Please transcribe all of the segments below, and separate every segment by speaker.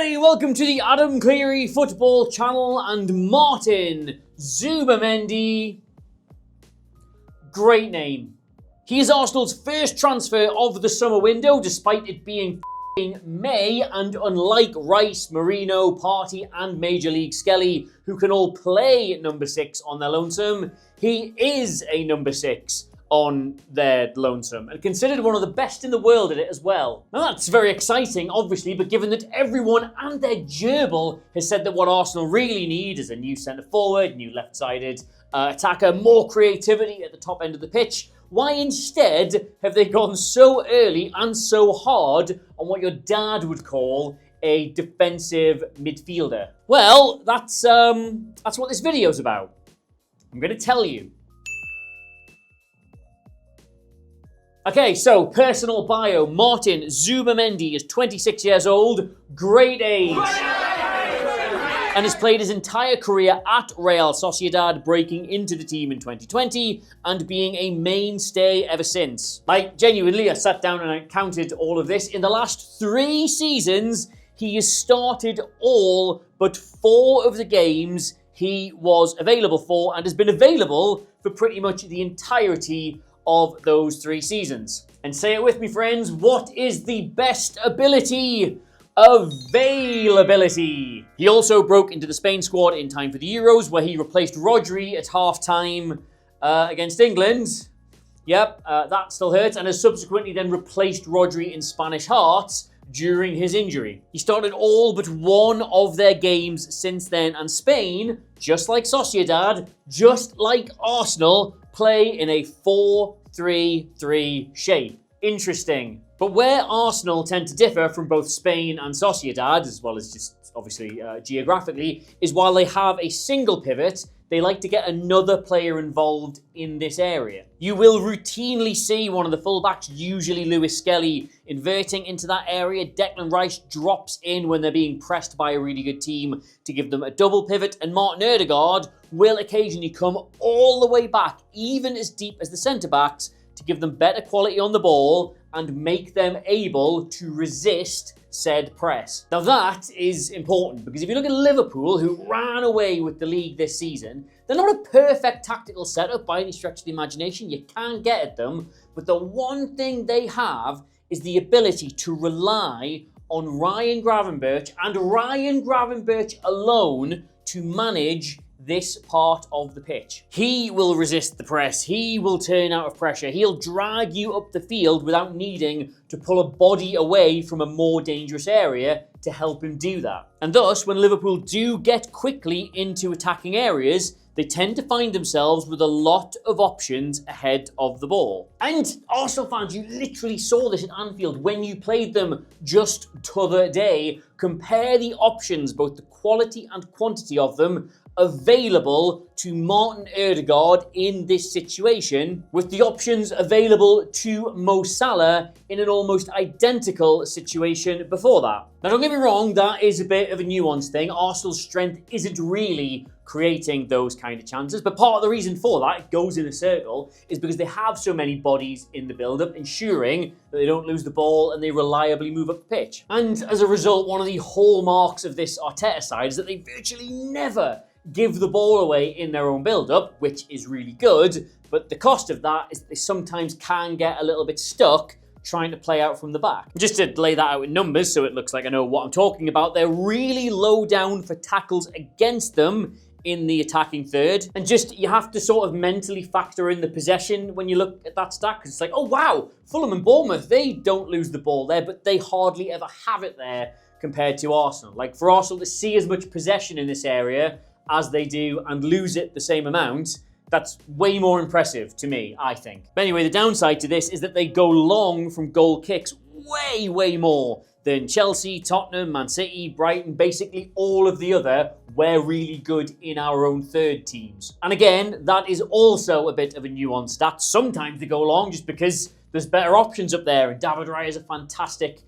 Speaker 1: everybody, welcome to the Adam Clery Football Channel and Martin Zubimendi. Great name. He is Arsenal's first transfer of the summer window, despite it being May, and unlike Rice, Marino, Partey and Major League Skelly, who can all play number 6 on their lonesome, he is a number 6 on their lonesome, and considered one of the best in the world at it as well. Now that's very exciting, obviously, but given that everyone and their gerbil has said that what Arsenal really need is a new centre-forward, new left-sided attacker, more creativity at the top end of the pitch, why instead have they gone so early and so hard on what your dad would call a defensive midfielder? Well, that's what this video's about. I'm going to tell you. Okay, so personal bio. Martin Zubimendi is 26 years old, great age, and has played his entire career at Real Sociedad, breaking into the team in 2020 and being a mainstay ever since. Like, genuinely, I sat down and I counted all of this. In the last 3 seasons, he has started all but 4 of the games he was available for and has been available for pretty much the entirety of those 3 seasons. And say it with me, friends, what is the best ability? Availability. He also broke into the Spain squad in time for the Euros, where he replaced Rodri at half-time against England. Yep, that still hurts, and has subsequently then replaced Rodri in Spanish Hearts during his injury. He started all but 1 of their games since then, and Spain, just like Sociedad, just like Arsenal, play in a 4-3-3 shape. Interesting. But where Arsenal tend to differ from both Spain and Sociedad, as well as just obviously geographically, is while they have a single pivot, they like to get another player involved in this area. You will routinely see one of the fullbacks, usually Lewis Skelly, inverting into that area. Declan Rice drops in when they're being pressed by a really good team to give them a double pivot, and Martin Ødegaard will occasionally come all the way back, even as deep as the centre-backs, to give them better quality on the ball and make them able to resist said press. Now that is important, because if you look at Liverpool, who ran away with the league this season, they're not a perfect tactical setup by any stretch of the imagination. You can get at them, but the one thing they have is the ability to rely on Ryan Gravenberch, and Ryan Gravenberch alone, to manage this part of the pitch. He will resist the press. He will turn out of pressure. He'll drag you up the field without needing to pull a body away from a more dangerous area to help him do that. And thus, when Liverpool do get quickly into attacking areas, they tend to find themselves with a lot of options ahead of the ball. And Arsenal fans, you literally saw this at Anfield when you played them just the other day. Compare the options, both the quality and quantity of them, available to Martin Ødegaard in this situation with the options available to Mo Salah in an almost identical situation before that. Now don't get me wrong, that is a bit of a nuanced thing. Arsenal's strength isn't really creating those kind of chances, but part of the reason for that, it goes in a circle, is because they have so many bodies in the build-up, ensuring that they don't lose the ball and they reliably move up the pitch. And as a result, one of the hallmarks of this Arteta side is that they virtually never give the ball away in their own build-up, which is really good, but the cost of that is that they sometimes can get a little bit stuck trying to play out from the back. Just to lay that out in numbers so it looks like I know what I'm talking about, they're really low down for tackles against them in the attacking third. And just, you have to sort of mentally factor in the possession when you look at that stat, because it's like, oh wow, Fulham and Bournemouth, they don't lose the ball there, but they hardly ever have it there compared to Arsenal. Like, for Arsenal to see as much possession in this area as they do and lose it the same amount, that's way more impressive to me, I think. But anyway, the downside to this is that they go long from goal kicks way more than Chelsea, Tottenham, Man City, Brighton, basically all of the other "we're really good in our own third" teams. And again, that is also a bit of a nuanced stat. Sometimes they go long just because there's better options up there, and David Raya is a fantastic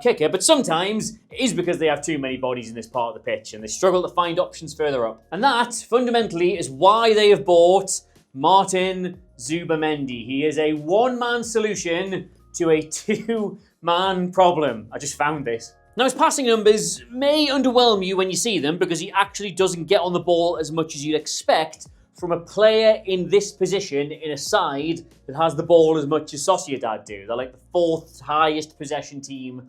Speaker 1: kicker, but sometimes it is because they have too many bodies in this part of the pitch and they struggle to find options further up. And that, fundamentally, is why they have bought Martin Zubimendi. He is a one-man solution to a two-man problem. I just found this. Now, his passing numbers may underwhelm you when you see them because he actually doesn't get on the ball as much as you'd expect from a player in this position in a side that has the ball as much as Sociedad do. They're like the 4th highest possession team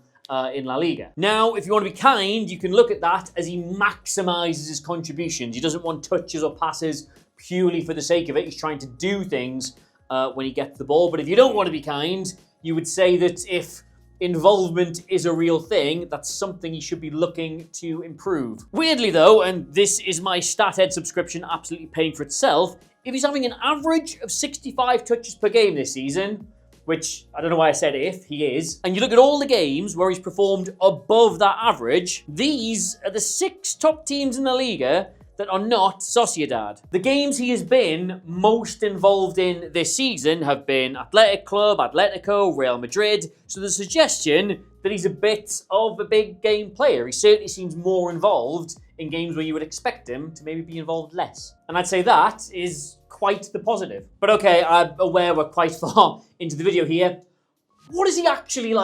Speaker 1: in La Liga. Now, if you want to be kind, you can look at that as he maximizes his contributions. He doesn't want touches or passes purely for the sake of it. He's trying to do things when he gets the ball. But if you don't want to be kind, you would say that if involvement is a real thing, that's something you should be looking to improve. Weirdly though, and this is my StatHead subscription absolutely paying for itself, if he's having an average of 65 touches per game this season, which I don't know why I said if, he is, and you look at all the games where he's performed above that average, these are the 6 top teams in the Liga that are not Sociedad. The games he has been most involved in this season have been Athletic Club, Atletico, Real Madrid, so the suggestion that he's a bit of a big game player. He certainly seems more involved in games where you would expect him to maybe be involved less. And I'd say that is quite the positive. But okay, I'm aware we're quite far into the video here. What does he actually,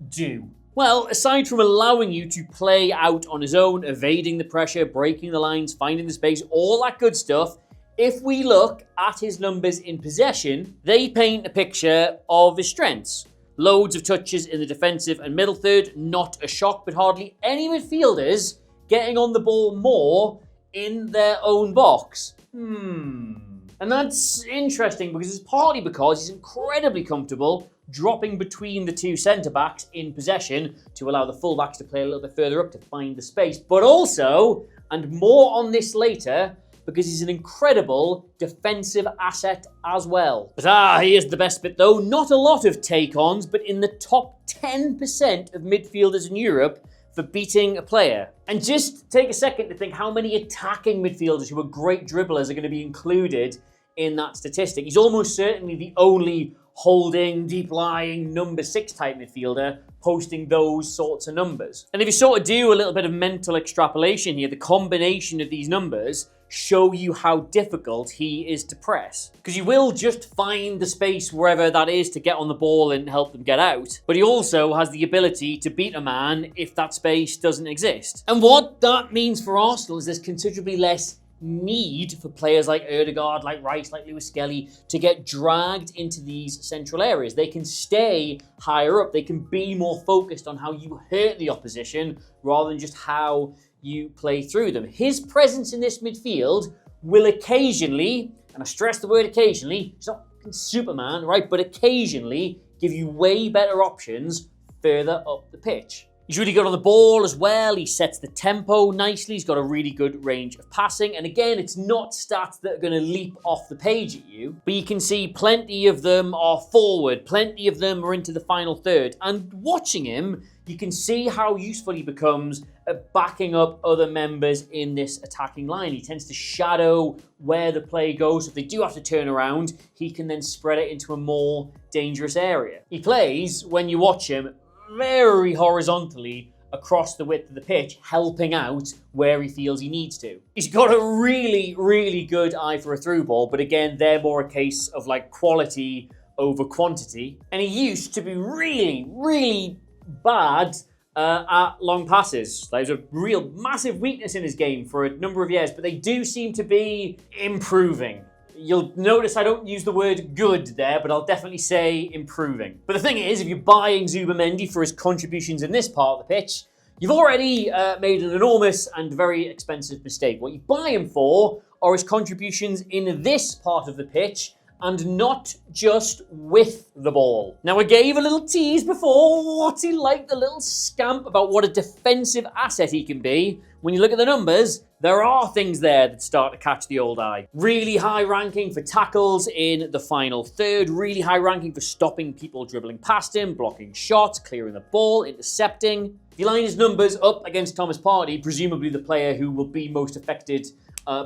Speaker 1: do? Well, aside from allowing you to play out on his own, evading the pressure, breaking the lines, finding the space, all that good stuff, if we look at his numbers in possession, they paint a picture of his strengths. Loads of touches in the defensive and middle third, not a shock, but hardly any midfielders getting on the ball more in their own box. And that's interesting because it's partly because he's incredibly comfortable dropping between the 2 centre-backs in possession to allow the full-backs to play a little bit further up to find the space. But also, and more on this later, because he's an incredible defensive asset as well. But here's the best bit though. Not a lot of take-ons, but in the top 10% of midfielders in Europe for beating a player. And just take a second to think how many attacking midfielders who are great dribblers are going to be included in that statistic. He's almost certainly the only holding, deep-lying, number 6 type midfielder posting those sorts of numbers. And if you sort of do a little bit of mental extrapolation here, the combination of these numbers show you how difficult he is to press. Because you will just find the space wherever that is to get on the ball and help them get out. But he also has the ability to beat a man if that space doesn't exist. And what that means for Arsenal is there's considerably less need for players like Ødegaard, like Rice, like Lewis Skelly to get dragged into these central areas. They can stay higher up. They can be more focused on how you hurt the opposition rather than just how you play through them. His presence in this midfield will occasionally, and I stress the word occasionally, he's not Superman, right? But occasionally give you way better options further up the pitch. He's really good on the ball as well. He sets the tempo nicely. He's got a really good range of passing. And again, it's not stats that are going to leap off the page at you, but you can see plenty of them are forward. Plenty of them are into the final third. And watching him, you can see how useful he becomes at backing up other members in this attacking line. He tends to shadow where the play goes. If they do have to turn around, he can then spread it into a more dangerous area. He plays, when you watch him, very horizontally across the width of the pitch, helping out where he feels he needs to. He's got a really, really good eye for a through ball, but again, they're more a case of quality over quantity. And he used to be really, really bad at long passes. There's a real massive weakness in his game for a number of years, but they do seem to be improving. You'll notice I don't use the word good there, but I'll definitely say improving. But the thing is, if you're buying Zubimendi for his contributions in this part of the pitch, you've already made an enormous and very expensive mistake. What you buy him for are his contributions in this part of the pitch, and not just with the ball. Now, I gave a little tease before. What's he like, the little scamp, about what a defensive asset he can be? When you look at the numbers, there are things there that start to catch the old eye. Really high ranking for tackles in the final third, really high ranking for stopping people dribbling past him, blocking shots, clearing the ball, intercepting. If you line his numbers up against Thomas Partey, presumably the player who will be most affected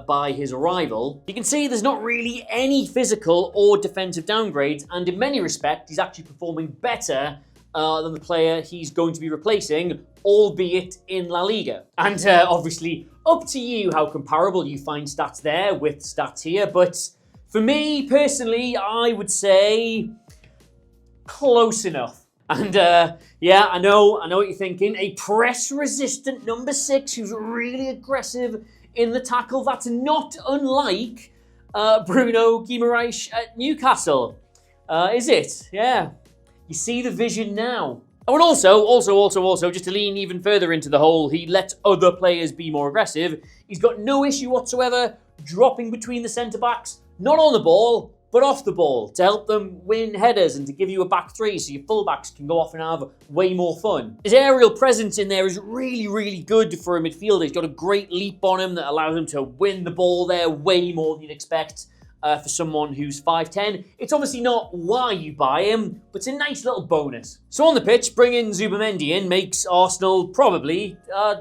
Speaker 1: by his arrival, you can see there's not really any physical or defensive downgrades, and in many respects, he's actually performing better than the player he's going to be replacing, albeit in La Liga. And obviously, up to you how comparable you find stats there with stats here, but for me, personally, I would say close enough. And yeah, I know what you're thinking. A press-resistant number 6 who's really aggressive in the tackle. That's not unlike Bruno Guimaraes at Newcastle, is it? Yeah, you see the vision now. Oh, and also, just to lean even further into the hole, he lets other players be more aggressive. He's got no issue whatsoever dropping between the centre-backs, not on the ball, but off the ball, to help them win headers and to give you a back three so your fullbacks can go off and have way more fun. His aerial presence in there is really, really good for a midfielder. He's got a great leap on him that allows him to win the ball there way more than you'd expect for someone who's 5'10". It's obviously not why you buy him, but it's a nice little bonus. So on the pitch, bringing Zubimendi in makes Arsenal probably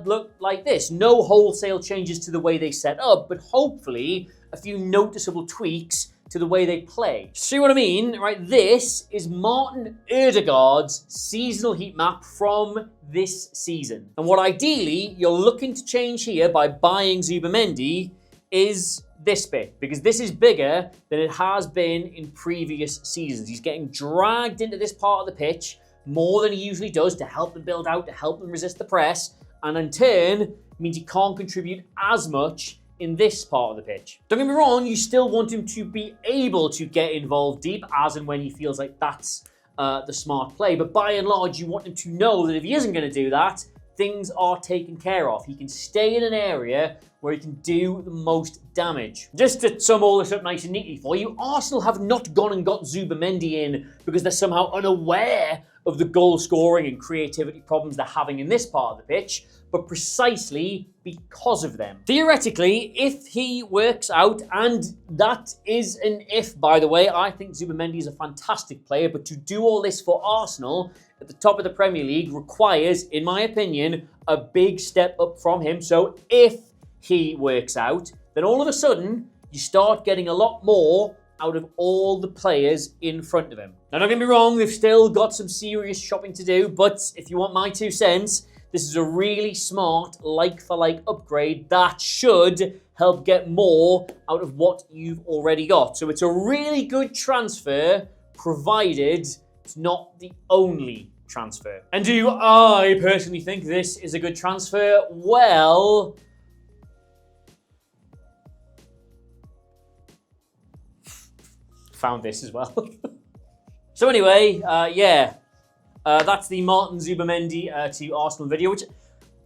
Speaker 1: look like this. No wholesale changes to the way they set up, but hopefully a few noticeable tweaks to the way they play. See what I mean? Right, this is Martin Ødegaard's seasonal heat map from this season. And what ideally you're looking to change here by buying Zubimendi is this bit, because this is bigger than it has been in previous seasons. He's getting dragged into this part of the pitch more than he usually does to help them build out, to help them resist the press, and in turn means he can't contribute as much in this part of the pitch. Don't get me wrong, you still want him to be able to get involved deep as and when he feels like that's the smart play, but by and large you want him to know that if he isn't going to do that, things are taken care of. He can stay in an area where he can do the most damage. Just to sum all this up nice and neatly for you, Arsenal have not gone and got Zubimendi in because they're somehow unaware of the goal scoring and creativity problems they're having in this part of the pitch, but precisely because of them. Theoretically, if he works out, and that is an if, by the way, I think Zubimendi is a fantastic player, but to do all this for Arsenal at the top of the Premier League requires, in my opinion, a big step up from him. So if he works out, then all of a sudden you start getting a lot more out of all the players in front of him. Now, don't get me wrong, they've still got some serious shopping to do, but if you want my 2 cents, this is a really smart like-for-like upgrade that should help get more out of what you've already got. So it's a really good transfer, provided it's not the only transfer. And do I personally think this is a good transfer? Well, found this as well. So anyway, yeah, that's the Martin Zubimendi to Arsenal video, which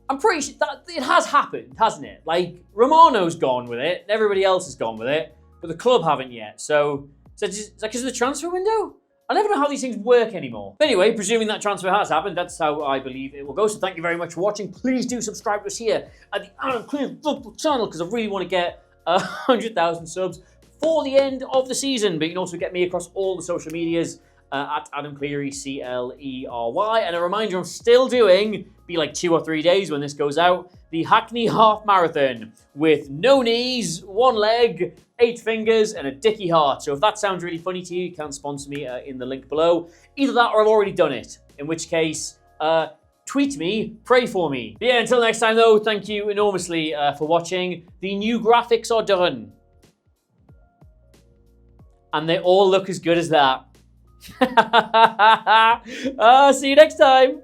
Speaker 1: I'm pretty sure that it has happened, hasn't it? Like, Romano's gone with it, everybody else has gone with it, but the club haven't yet. So is that because of the transfer window? I never know how these things work anymore. But anyway, presuming that transfer has happened, that's how I believe it will go. So thank you very much for watching. Please do subscribe to us here at the Adam Cleary Football channel, because I really want to get 100,000 subs for the end of the season. But you can also get me across all the social medias at Adam Cleary, Clery. And a reminder, I'm still doing, be like 2 or 3 days when this goes out, the Hackney Half Marathon with no knees, 1 leg, 8 fingers, and a dicky heart. So if that sounds really funny to you, you can sponsor me in the link below. Either that or I've already done it, in which case, tweet me, pray for me. But yeah, until next time though, thank you enormously for watching. The new graphics are done. And they all look as good as that. See you next time.